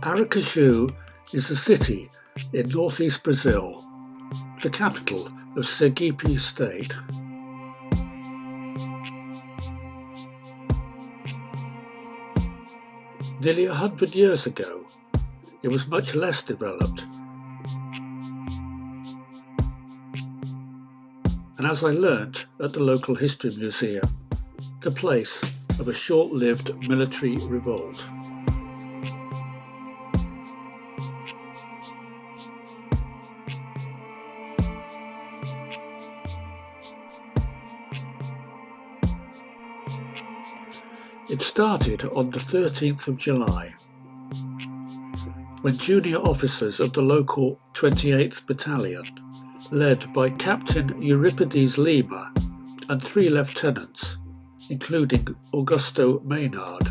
Aracaju is a city in northeast Brazil, the capital of Sergipe State. Nearly 100 years ago, it was much less developed. And as I learnt at the local history museum, the place of a short-lived military revolt. It started on the 13th of July, when junior officers of the local 28th Battalion, led by Captain Euripides Lima and 3 lieutenants, including Augusto Maynard,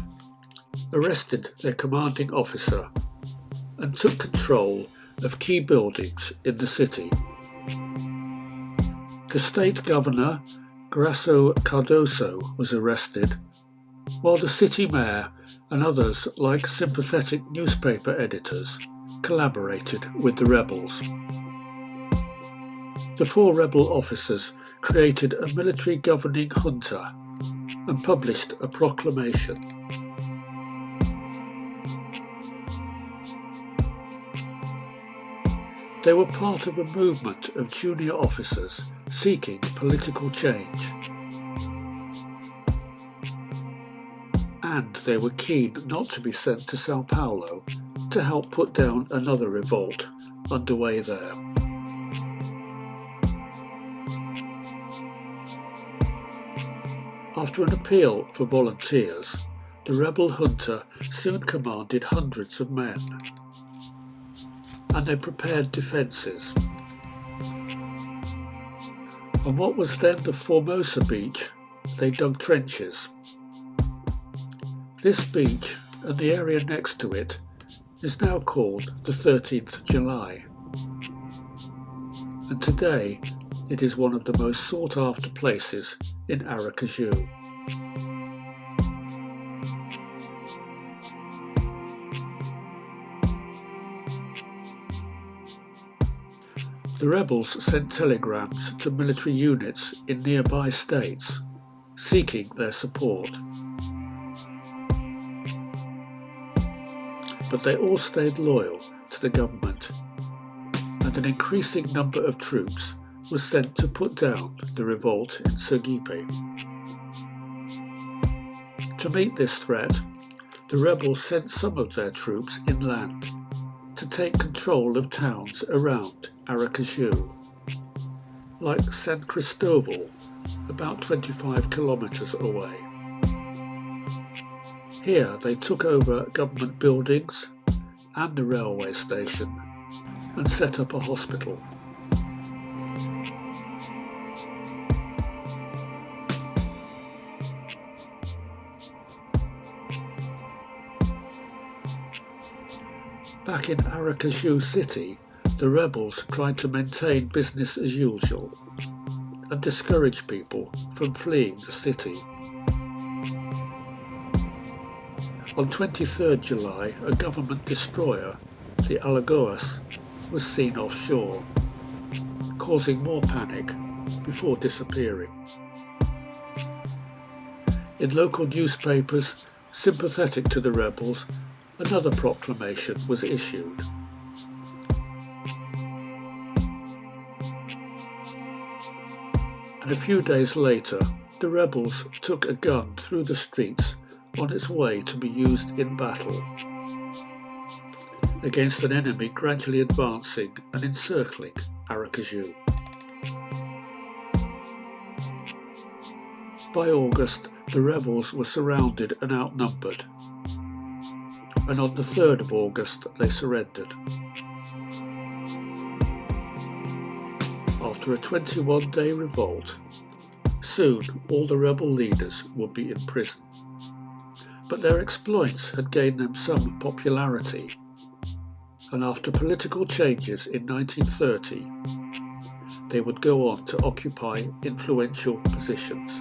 arrested their commanding officer and took control of key buildings in the city. The state governor, Graço Cardoso, was arrested, while the city mayor and others like sympathetic newspaper editors collaborated with the rebels. The 4 rebel officers created a military governing junta and published a proclamation. They were part of a movement of junior officers seeking political change. And they were keen not to be sent to Sao Paulo to help put down another revolt underway there. After an appeal for volunteers, the rebel junta soon commanded hundreds of men, and they prepared defences. On what was then the Formosa beach, they dug trenches. This beach and the area next to it is now called the 13th July, and today it is one of the most sought-after places in Aracaju. The rebels sent telegrams to military units in nearby states, seeking their support. But they all stayed loyal to the government, and an increasing number of troops was sent to put down the revolt in Sergipe. To meet this threat, the rebels sent some of their troops inland to take control of towns around Aracaju, like San Cristóbal, about 25 kilometres away. Here they took over government buildings and the railway station and set up a hospital. Back in Aracaju city, the rebels tried to maintain business as usual and discourage people from fleeing the city. On 23rd July, a government destroyer, the Alagoas, was seen offshore, causing more panic before disappearing. In local newspapers sympathetic to the rebels, another proclamation was issued. And a few days later, the rebels took a gun through the streets on its way to be used in battle against an enemy gradually advancing and encircling Aracaju. By August, the rebels were surrounded and outnumbered, and on the 3rd of August they surrendered. After a 21-day revolt, soon all the rebel leaders would be in prison. But their exploits had gained them some popularity, and after political changes in 1930, they would go on to occupy influential positions.